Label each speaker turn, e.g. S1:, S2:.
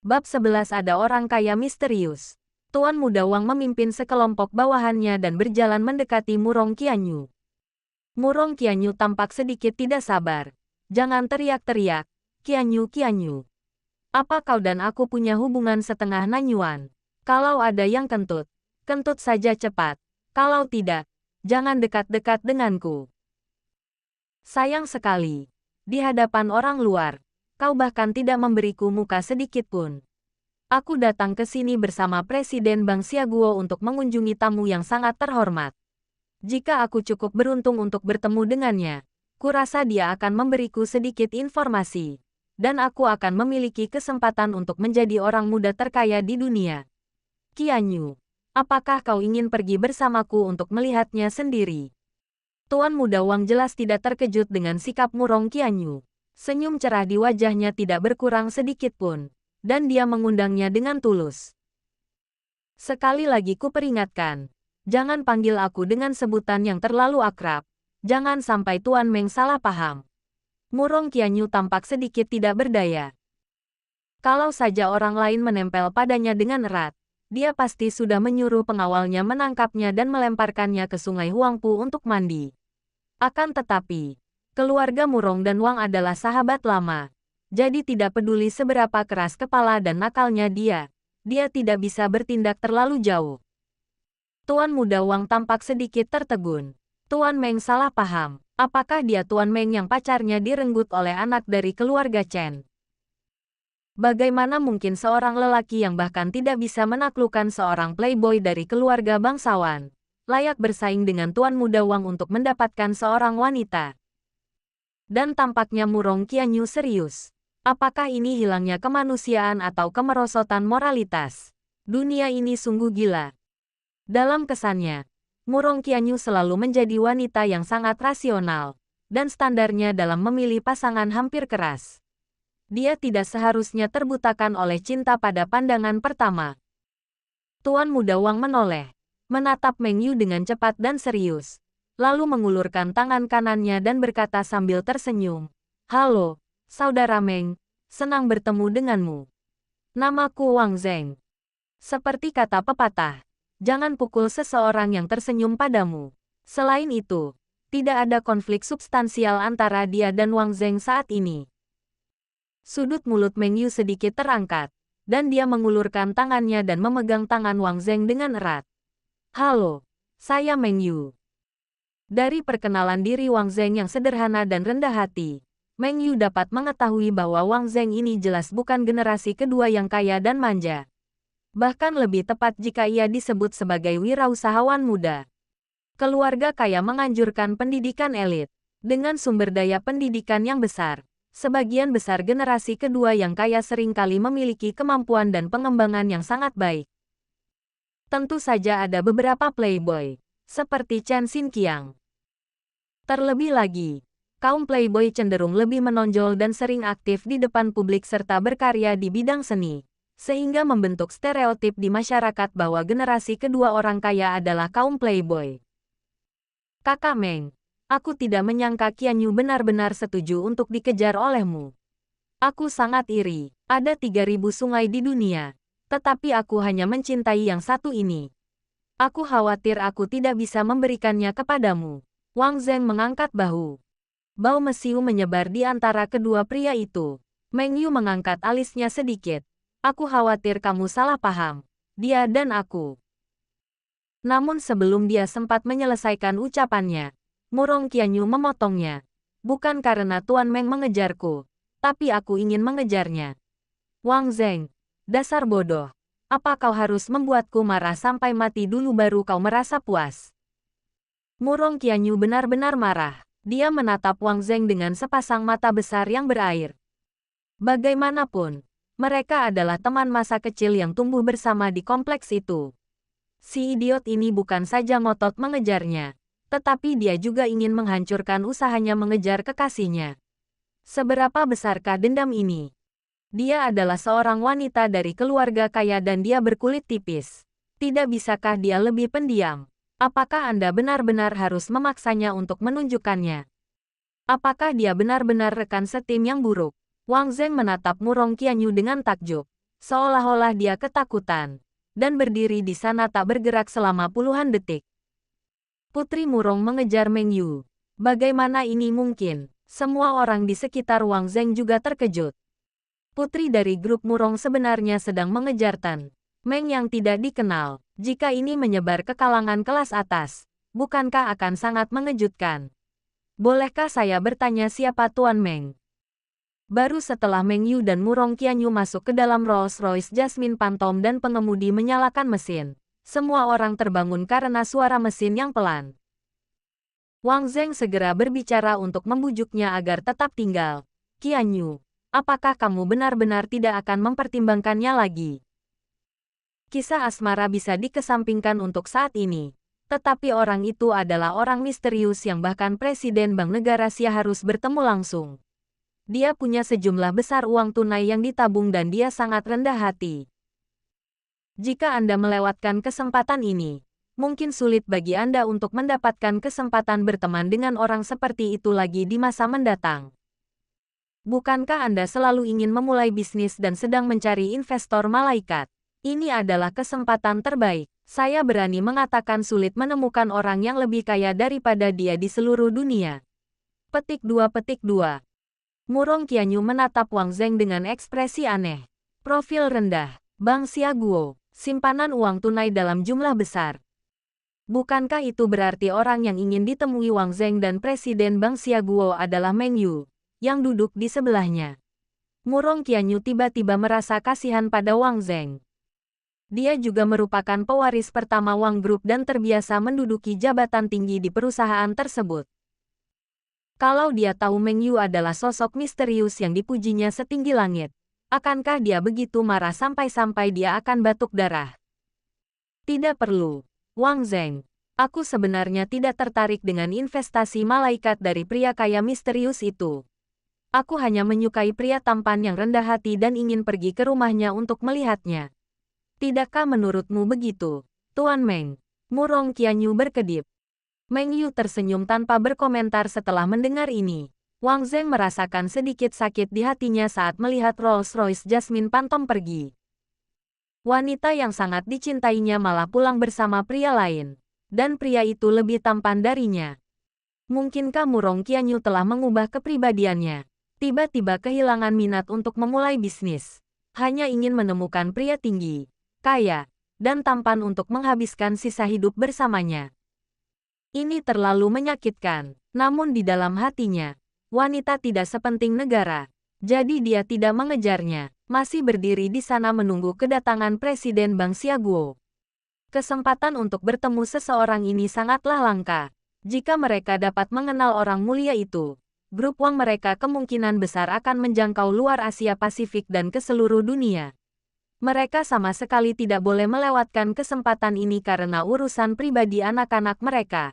S1: Bab 11 Ada orang kaya misterius. Tuan Muda Wang memimpin sekelompok bawahannya dan berjalan mendekati Murong Qianyu. Murong Qianyu tampak sedikit tidak sabar. Jangan teriak-teriak, Qianyu Qianyu. Apa kau dan aku punya hubungan setengah nanyuan? Kalau ada yang kentut, kentut saja cepat. Kalau tidak, jangan dekat-dekat denganku. Sayang sekali. Di hadapan orang luar, kau bahkan tidak memberiku muka sedikit pun. Aku datang ke sini bersama Presiden Bang Xiaoguo untuk mengunjungi tamu yang sangat terhormat. Jika aku cukup beruntung untuk bertemu dengannya, kurasa dia akan memberiku sedikit informasi. Dan aku akan memiliki kesempatan untuk menjadi orang muda terkaya di dunia. Qianyu, apakah kau ingin pergi bersamaku untuk melihatnya sendiri? Tuan Muda Wang jelas tidak terkejut dengan sikap Murong Qianyu. Senyum cerah di wajahnya tidak berkurang sedikit pun, dan dia mengundangnya dengan tulus. Sekali lagi kuperingatkan, jangan panggil aku dengan sebutan yang terlalu akrab. Jangan sampai Tuan Meng salah paham. Murong Qianyu tampak sedikit tidak berdaya. Kalau saja orang lain menempel padanya dengan erat, dia pasti sudah menyuruh pengawalnya menangkapnya dan melemparkannya ke Sungai Huangpu untuk mandi. Akan tetapi, keluarga Murong dan Wang adalah sahabat lama, jadi tidak peduli seberapa keras kepala dan nakalnya dia tidak bisa bertindak terlalu jauh. Tuan Muda Wang tampak sedikit tertegun. Tuan Meng salah paham. Apakah dia Tuan Meng yang pacarnya direnggut oleh anak dari keluarga Chen? Bagaimana mungkin seorang lelaki yang bahkan tidak bisa menaklukkan seorang playboy dari keluarga bangsawan layak bersaing dengan Tuan Muda Wang untuk mendapatkan seorang wanita? Dan tampaknya Murong Qianyu serius. Apakah ini hilangnya kemanusiaan atau kemerosotan moralitas? Dunia ini sungguh gila. Dalam kesannya, Murong Qianyu selalu menjadi wanita yang sangat rasional, dan standarnya dalam memilih pasangan hampir keras. Dia tidak seharusnya terbutakan oleh cinta pada pandangan pertama. Tuan Muda Wang menoleh, menatap Meng Yu dengan cepat dan serius. Lalu mengulurkan tangan kanannya dan berkata sambil tersenyum, "Halo, Saudara Meng, senang bertemu denganmu. Namaku Wang Zeng." Seperti kata pepatah, jangan pukul seseorang yang tersenyum padamu. Selain itu, tidak ada konflik substansial antara dia dan Wang Zeng saat ini. Sudut mulut Meng Yu sedikit terangkat, dan dia mengulurkan tangannya dan memegang tangan Wang Zeng dengan erat. "Halo, saya Meng Yu." Dari perkenalan diri Wang Zeng yang sederhana dan rendah hati, Meng Yu dapat mengetahui bahwa Wang Zeng ini jelas bukan generasi kedua yang kaya dan manja. Bahkan lebih tepat jika ia disebut sebagai wirausahawan muda. Keluarga kaya menganjurkan pendidikan elit. Dengan sumber daya pendidikan yang besar, sebagian besar generasi kedua yang kaya seringkali memiliki kemampuan dan pengembangan yang sangat baik. Tentu saja ada beberapa playboy, seperti Chen Xinqiang. Terlebih lagi, kaum playboy cenderung lebih menonjol dan sering aktif di depan publik serta berkarya di bidang seni, sehingga membentuk stereotip di masyarakat bahwa generasi kedua orang kaya adalah kaum playboy. Kakak Meng, aku tidak menyangka Qianyu benar-benar setuju untuk dikejar olehmu. Aku sangat iri, ada 3.000 sungai di dunia, tetapi aku hanya mencintai yang satu ini. Aku khawatir aku tidak bisa memberikannya kepadamu. Wang Zeng mengangkat bahu. Bau mesiu menyebar di antara kedua pria itu. Meng Yu mengangkat alisnya sedikit. Aku khawatir kamu salah paham. Dia dan aku. Namun sebelum dia sempat menyelesaikan ucapannya, Murong Qianyu memotongnya. Bukan karena Tuan Meng mengejarku, tapi aku ingin mengejarnya. Wang Zeng, dasar bodoh. Apa kau harus membuatku marah sampai mati dulu baru kau merasa puas? Murong Qianyu benar-benar marah. Dia menatap Wang Zeng dengan sepasang mata besar yang berair. Bagaimanapun, mereka adalah teman masa kecil yang tumbuh bersama di kompleks itu. Si idiot ini bukan saja ngotot mengejarnya, tetapi dia juga ingin menghancurkan usahanya mengejar kekasihnya. Seberapa besarkah dendam ini? Dia adalah seorang wanita dari keluarga kaya dan dia berkulit tipis. Tidak bisakah dia lebih pendiam? Apakah Anda benar-benar harus memaksanya untuk menunjukkannya? Apakah dia benar-benar rekan setim yang buruk? Wang Zeng menatap Murong Qianyu dengan takjub. seolah-olah dia ketakutan, dan berdiri di sana tak bergerak selama puluhan detik. Putri Murong mengejar Meng Yu. Bagaimana ini mungkin? Semua orang di sekitar Wang Zheng juga terkejut. Putri dari grup Murong sebenarnya sedang mengejar Tan Meng yang tidak dikenal. Jika ini menyebar ke kalangan kelas atas, bukankah akan sangat mengejutkan? Bolehkah saya bertanya siapa Tuan Meng? Baru setelah Meng Yu dan Murong Qianyu masuk ke dalam Rolls-Royce Jasmine Phantom dan pengemudi menyalakan mesin, semua orang terbangun karena suara mesin yang pelan. Wang Zheng segera berbicara untuk membujuknya agar tetap tinggal. Qianyu, apakah kamu benar-benar tidak akan mempertimbangkannya lagi? Kisah asmara bisa dikesampingkan untuk saat ini. Tetapi orang itu adalah orang misterius yang bahkan Presiden Bank Negara Asia harus bertemu langsung. Dia punya sejumlah besar uang tunai yang ditabung dan dia sangat rendah hati. Jika Anda melewatkan kesempatan ini, mungkin sulit bagi Anda untuk mendapatkan kesempatan berteman dengan orang seperti itu lagi di masa mendatang. Bukankah Anda selalu ingin memulai bisnis dan sedang mencari investor malaikat? Ini adalah kesempatan terbaik. Saya berani mengatakan sulit menemukan orang yang lebih kaya daripada dia di seluruh dunia. Petik 2. Murong Qianyu menatap Wang Zheng dengan ekspresi aneh. Profil rendah, Bank Xiaoguo, simpanan uang tunai dalam jumlah besar. Bukankah itu berarti orang yang ingin ditemui Wang Zheng dan Presiden Bank Xiaoguo adalah Meng Yu, yang duduk di sebelahnya? Murong Qianyu tiba-tiba merasa kasihan pada Wang Zheng. Dia juga merupakan pewaris pertama Wang Group dan terbiasa menduduki jabatan tinggi di perusahaan tersebut. Kalau dia tahu Meng Yu adalah sosok misterius yang dipujinya setinggi langit, akankah dia begitu marah sampai-sampai dia akan batuk darah? Tidak perlu, Wang Zheng. Aku sebenarnya tidak tertarik dengan investasi malaikat dari pria kaya misterius itu. Aku hanya menyukai pria tampan yang rendah hati dan ingin pergi ke rumahnya untuk melihatnya. Tidakkah menurutmu begitu, Tuan Meng? Murong Qianyu berkedip. Meng Yu tersenyum tanpa berkomentar setelah mendengar ini. Wang Zheng merasakan sedikit sakit di hatinya saat melihat Rolls-Royce Jasmine Phantom pergi. Wanita yang sangat dicintainya malah pulang bersama pria lain. Dan pria itu lebih tampan darinya. Mungkinkah Murong Qianyu telah mengubah kepribadiannya? Tiba-tiba kehilangan minat untuk memulai bisnis. Hanya ingin menemukan pria tinggi, kaya, dan tampan untuk menghabiskan sisa hidup bersamanya. Ini terlalu menyakitkan, namun di dalam hatinya, wanita tidak sepenting negara. Jadi dia tidak mengejarnya, masih berdiri di sana menunggu kedatangan Presiden Bank Xiaoguo. Kesempatan untuk bertemu seseorang ini sangatlah langka. Jika mereka dapat mengenal orang mulia itu, grup Wang mereka kemungkinan besar akan menjangkau luar Asia Pasifik dan ke seluruh dunia. Mereka sama sekali tidak boleh melewatkan kesempatan ini karena urusan pribadi anak-anak mereka.